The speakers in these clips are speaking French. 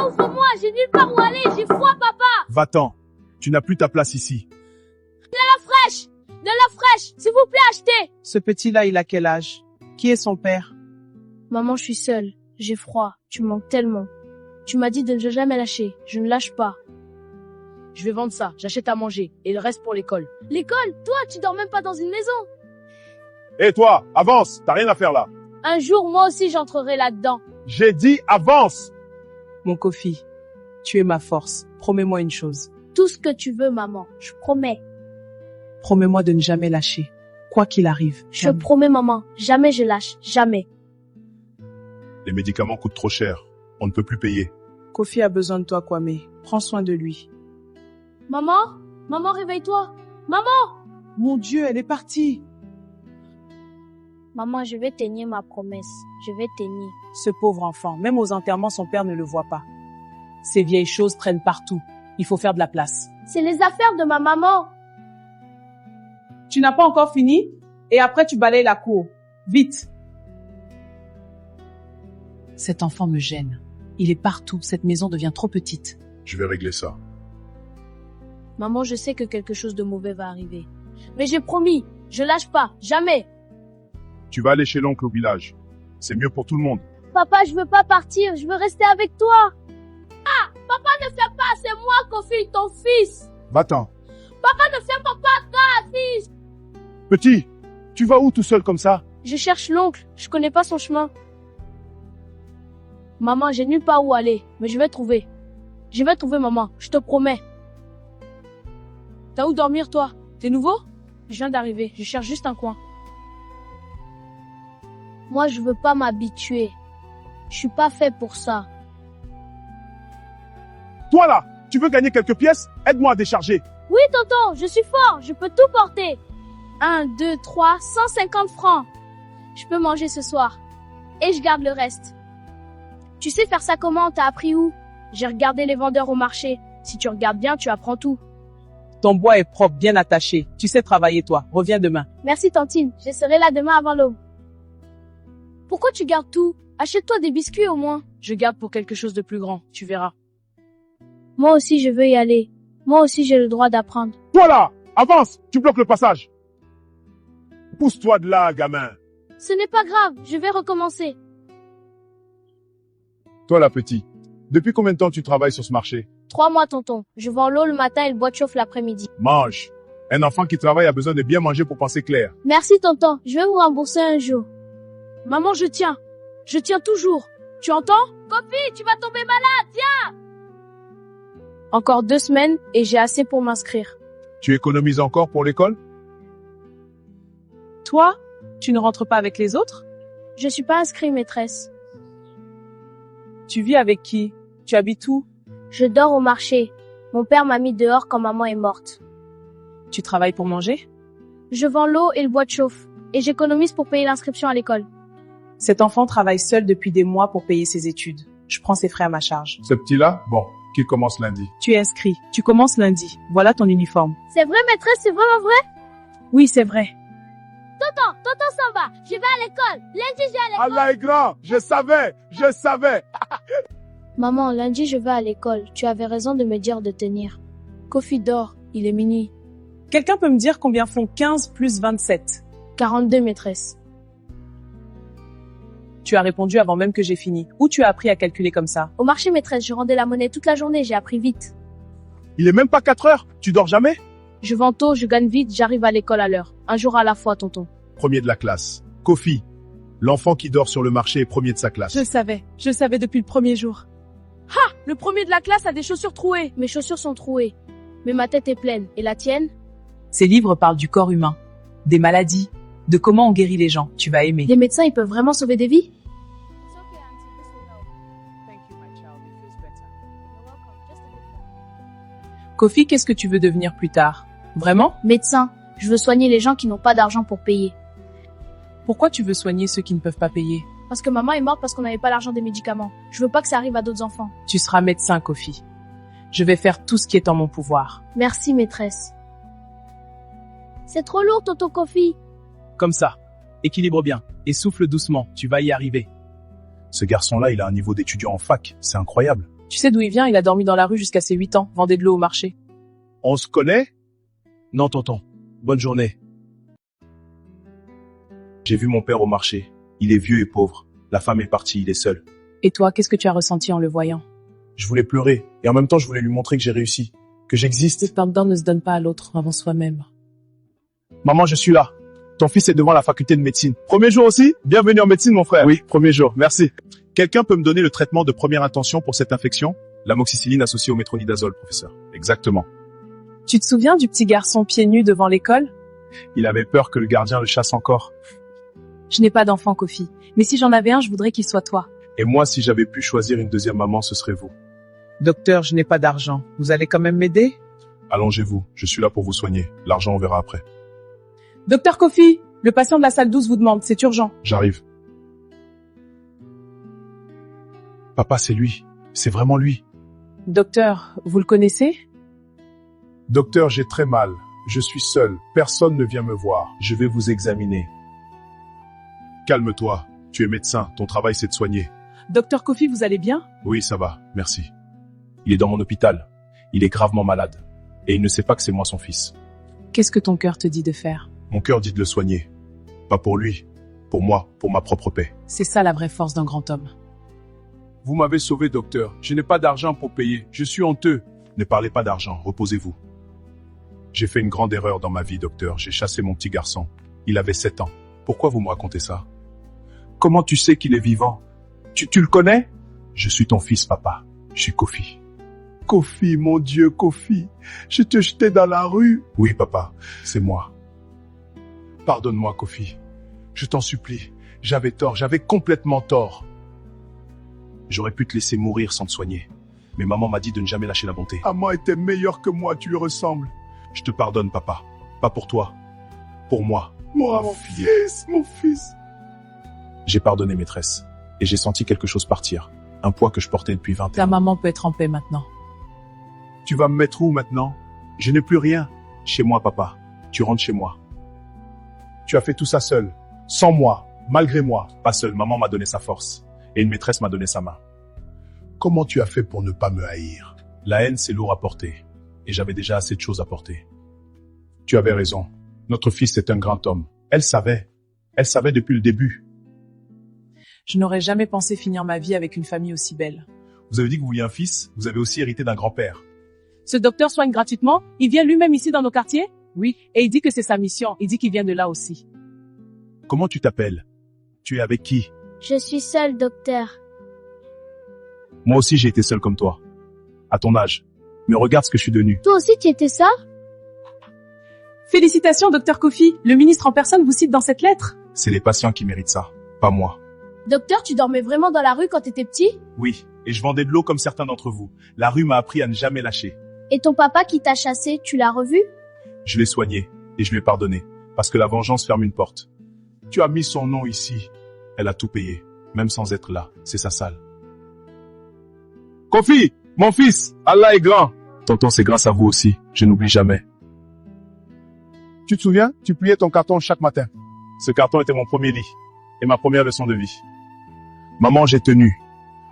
ouvre-moi, j'ai nulle part où aller, j'ai froid, papa. Va-t'en. Tu n'as plus ta place ici. De la fraîche, s'il vous plaît, achetez. Ce petit-là, il a quel âge? Qui est son père? Maman, je suis seule. J'ai froid. Tu me manques tellement. Tu m'as dit de ne jamais lâcher. Je ne lâche pas. Je vais vendre ça, j'achète à manger, et le reste pour l'école. L'école? Toi, tu dors même pas dans une maison. Hé toi, avance, t'as rien à faire là. Un jour, moi aussi, j'entrerai là-dedans. J'ai dit avance. Mon Kofi, tu es ma force. Promets-moi une chose. Tout ce que tu veux, maman. Je promets. Promets-moi de ne jamais lâcher. Quoi qu'il arrive. Je promets, maman. Jamais je lâche. Jamais. Les médicaments coûtent trop cher. On ne peut plus payer. Kofi a besoin de toi, Kwame. Prends soin de lui. Maman? Maman, réveille-toi. Maman! Mon Dieu, elle est partie. Maman, je vais tenir ma promesse. Je vais tenir. Ce pauvre enfant, même aux enterrements, son père ne le voit pas. Ces vieilles choses traînent partout. Il faut faire de la place. C'est les affaires de ma maman. Tu n'as pas encore fini? Et après, tu balayes la cour. Vite. Cet enfant me gêne. Il est partout. Cette maison devient trop petite. Je vais régler ça. Maman, je sais que quelque chose de mauvais va arriver. Mais j'ai promis. Je lâche pas. Jamais. Tu vas aller chez l'oncle au village. C'est mieux pour tout le monde. Papa, je veux pas partir. Je veux rester avec toi. Ah! Papa, ne fais pas. C'est moi, Kofi, ton fils. Va-t'en. Papa, ne fais pas ça, fils. Petit, tu vas où tout seul comme ça? Je cherche l'oncle. Je connais pas son chemin. Maman, j'ai nulle part où aller. Mais je vais trouver. Je vais trouver, maman. Je te promets. T'as où dormir, toi? T'es nouveau? Je viens d'arriver. Je cherche juste un coin. Moi, je veux pas m'habituer. Je suis pas fait pour ça. Toi là, tu veux gagner quelques pièces? Aide-moi à décharger. Oui, tonton, je suis fort. Je peux tout porter. 1, 2, 3, 150 francs. Je peux manger ce soir. Et je garde le reste. Tu sais faire ça comment? T'as appris où? J'ai regardé les vendeurs au marché. Si tu regardes bien, tu apprends tout. Ton bois est propre, bien attaché. Tu sais travailler, toi. Reviens demain. Merci, tantine. Je serai là demain avant l'aube. Pourquoi tu gardes tout? Achète-toi des biscuits au moins. Je garde pour quelque chose de plus grand, tu verras. Moi aussi, je veux y aller. Moi aussi, j'ai le droit d'apprendre. Toi là, avance, tu bloques le passage. Pousse-toi de là, gamin. Ce n'est pas grave, je vais recommencer. Toi là, petit, depuis combien de temps tu travailles sur ce marché? 3 mois, tonton. Je vends l'eau le matin et le bois de chauffe l'après-midi. Mange. Un enfant qui travaille a besoin de bien manger pour penser clair. Merci, tonton. Je vais vous rembourser un jour. Maman, je tiens. Je tiens toujours. Tu entends? Kofi, tu vas tomber malade, tiens! Encore 2 semaines et j'ai assez pour m'inscrire. Tu économises encore pour l'école? Toi, tu ne rentres pas avec les autres? Je suis pas inscrit, maîtresse. Tu vis avec qui? Tu habites où? Je dors au marché. Mon père m'a mis dehors quand maman est morte. Tu travailles pour manger? Je vends l'eau et le bois de chauffe. Et j'économise pour payer l'inscription à l'école. Cet enfant travaille seul depuis des mois pour payer ses études. Je prends ses frais à ma charge. Ce petit-là, bon, qu'il commence lundi. Tu es inscrit. Tu commences lundi. Voilà ton uniforme. C'est vrai, maîtresse, c'est vraiment vrai? Oui, c'est vrai. Tonton s'en va. Je vais à l'école. Lundi, je vais à l'école. Allah est grand, je savais. Maman, lundi, je vais à l'école. Tu avais raison de me dire de tenir. Kofi dort, il est minuit. Quelqu'un peut me dire combien font 15 plus 27? 42, maîtresse. Tu as répondu avant même que j'ai fini. Où tu as appris à calculer comme ça? Au marché, maîtresse, je rendais la monnaie toute la journée. J'ai appris vite. Il est même pas 4 heures, tu dors jamais? Je vends tôt, je gagne vite, j'arrive à l'école à l'heure. Un jour à la fois, tonton. Premier de la classe. Kofi, l'enfant qui dort sur le marché est premier de sa classe. Je savais depuis le premier jour. Ha! Le premier de la classe a des chaussures trouées. Mes chaussures sont trouées. Mais ma tête est pleine. Et la tienne? Ces livres parlent du corps humain, des maladies, de comment on guérit les gens. Tu vas aimer. Les médecins, ils peuvent vraiment sauver des vies? Kofi, qu'est-ce que tu veux devenir plus tard? Vraiment? Médecin. Je veux soigner les gens qui n'ont pas d'argent pour payer. Pourquoi tu veux soigner ceux qui ne peuvent pas payer? Parce que maman est morte parce qu'on n'avait pas l'argent des médicaments. Je veux pas que ça arrive à d'autres enfants. Tu seras médecin, Kofi. Je vais faire tout ce qui est en mon pouvoir. Merci, maîtresse. C'est trop lourd, tonton Kofi. Comme ça. Équilibre bien. Et souffle doucement. Tu vas y arriver. Ce garçon-là, il a un niveau d'étudiant en fac. C'est incroyable. Tu sais d'où il vient? Il a dormi dans la rue jusqu'à ses 8 ans, vendait de l'eau au marché. On se connaît? Non, tonton. Bonne journée. J'ai vu mon père au marché. Il est vieux et pauvre. La femme est partie, il est seul. Et toi, qu'est-ce que tu as ressenti en le voyant? Je voulais pleurer. Et en même temps, je voulais lui montrer que j'ai réussi. Que j'existe. Le pardon ne se donne pas à l'autre avant soi-même. Maman, je suis là. Ton fils est devant la faculté de médecine. Premier jour aussi? Bienvenue en médecine, mon frère. Oui, premier jour. Merci. Quelqu'un peut me donner le traitement de première intention pour cette infection? L'amoxicilline associée au métronidazole, professeur. Exactement. Tu te souviens du petit garçon pieds nus devant l'école? Il avait peur que le gardien le chasse encore. Je n'ai pas d'enfant, Kofi. Mais si j'en avais un, je voudrais qu'il soit toi. Et moi, si j'avais pu choisir une deuxième maman, ce serait vous. Docteur, je n'ai pas d'argent. Vous allez quand même m'aider? Allongez-vous. Je suis là pour vous soigner. L'argent, on verra après. Docteur Kofi, le patient de la salle 12 vous demande, c'est urgent. J'arrive. Papa, c'est lui. C'est vraiment lui. Docteur, vous le connaissez? Docteur, j'ai très mal. Je suis seul. Personne ne vient me voir. Je vais vous examiner. Calme-toi. Tu es médecin. Ton travail, c'est de soigner. Docteur Kofi, vous allez bien? Oui, ça va. Merci. Il est dans mon hôpital. Il est gravement malade. Et il ne sait pas que c'est moi son fils. Qu'est-ce que ton cœur te dit de faire? Mon cœur dit de le soigner. Pas pour lui. Pour moi. Pour ma propre paix. C'est ça la vraie force d'un grand homme. Vous m'avez sauvé, docteur. Je n'ai pas d'argent pour payer. Je suis honteux. Ne parlez pas d'argent. Reposez-vous. J'ai fait une grande erreur dans ma vie, docteur. J'ai chassé mon petit garçon. Il avait 7 ans. Pourquoi vous me racontez ça? Comment tu sais qu'il est vivant? Tu le connais? Je suis ton fils, papa. Je suis Kofi. Kofi, mon Dieu, Kofi. Je te jetais dans la rue. Oui, papa. C'est moi. Pardonne-moi, Kofi. Je t'en supplie. J'avais tort. J'avais complètement tort. J'aurais pu te laisser mourir sans te soigner. Mais maman m'a dit de ne jamais lâcher la bonté. Maman était meilleure que moi, tu lui ressembles. Je te pardonne, papa. Pas pour toi. Pour moi. Mon fils, mon fils. J'ai pardonné, maîtresse. Et j'ai senti quelque chose partir. Un poids que je portais depuis 20 ans. Ta maman peut être en paix maintenant. Tu vas me mettre où maintenant? Je n'ai plus rien. Chez moi, papa. Tu rentres chez moi. Tu as fait tout ça seul. Sans moi. Malgré moi. Pas seul. Maman m'a donné sa force. Et une maîtresse m'a donné sa main. Comment tu as fait pour ne pas me haïr? La haine, c'est lourd à porter. Et j'avais déjà assez de choses à porter. Tu avais raison. Notre fils est un grand homme. Elle savait. Elle savait depuis le début. Je n'aurais jamais pensé finir ma vie avec une famille aussi belle. Vous avez dit que vous vouliez un fils, vous avez aussi hérité d'un grand-père. Ce docteur soigne gratuitement? Il vient lui-même ici dans nos quartiers? Oui, et il dit que c'est sa mission. Il dit qu'il vient de là aussi. Comment tu t'appelles? Tu es avec qui? Je suis seule, docteur. Moi aussi j'ai été seul comme toi. À ton âge. Mais regarde ce que je suis devenu. Toi aussi, tu étais ça? Félicitations, docteur Kofi. Le ministre en personne vous cite dans cette lettre. C'est les patients qui méritent ça, pas moi. Docteur, tu dormais vraiment dans la rue quand t'étais petit? Oui, et je vendais de l'eau comme certains d'entre vous. La rue m'a appris à ne jamais lâcher. Et ton papa qui t'a chassé, tu l'as revu? Je l'ai soigné, et je lui ai pardonné, parce que la vengeance ferme une porte. Tu as mis son nom ici. Elle a tout payé, même sans être là. C'est sa salle. Kofi, mon fils, Allah est grand. Tonton, c'est grâce à vous aussi. Je n'oublie jamais. Tu te souviens? Tu pliais ton carton chaque matin. Ce carton était mon premier lit et ma première leçon de vie. Maman, j'ai tenu.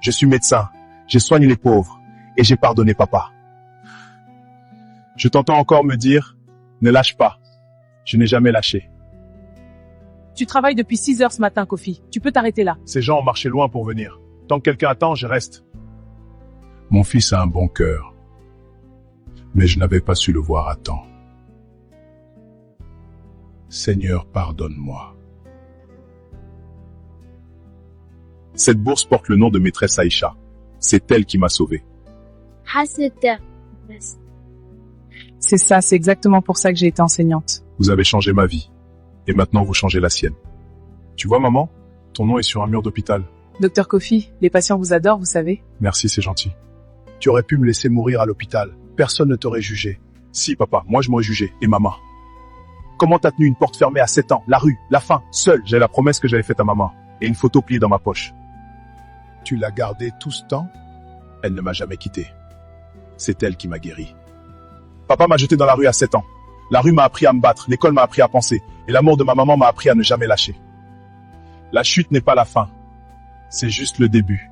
Je suis médecin. J'ai soigné les pauvres et j'ai pardonné papa. Je t'entends encore me dire, ne lâche pas. Je n'ai jamais lâché. Tu travailles depuis 6 heures ce matin, Kofi. Tu peux t'arrêter là. Ces gens ont marché loin pour venir. Tant que quelqu'un attend, je reste. Mon fils a un bon cœur. Mais je n'avais pas su le voir à temps. Seigneur, pardonne-moi. Cette bourse porte le nom de maîtresse Aïcha. C'est elle qui m'a sauvé. Hasneta. C'est ça, c'est exactement pour ça que j'ai été enseignante. Vous avez changé ma vie. Et maintenant, vous changez la sienne. Tu vois, maman? Ton nom est sur un mur d'hôpital. Docteur Kofi, les patients vous adorent, vous savez. Merci, c'est gentil. Tu aurais pu me laisser mourir à l'hôpital. Personne ne t'aurait jugé. Si, papa, moi je m'aurais jugé. Et maman? Comment t'as tenu une porte fermée à 7 ans? La rue, la faim, seul. J'ai la promesse que j'avais faite à maman. Et une photo pliée dans ma poche. Tu l'as gardée tout ce temps? Elle ne m'a jamais quitté. C'est elle qui m'a guéri. Papa m'a jeté dans la rue à 7 ans. La rue m'a appris à me battre, l'école m'a appris à penser. Et l'amour de ma maman m'a appris à ne jamais lâcher. La chute n'est pas la fin. C'est juste le début.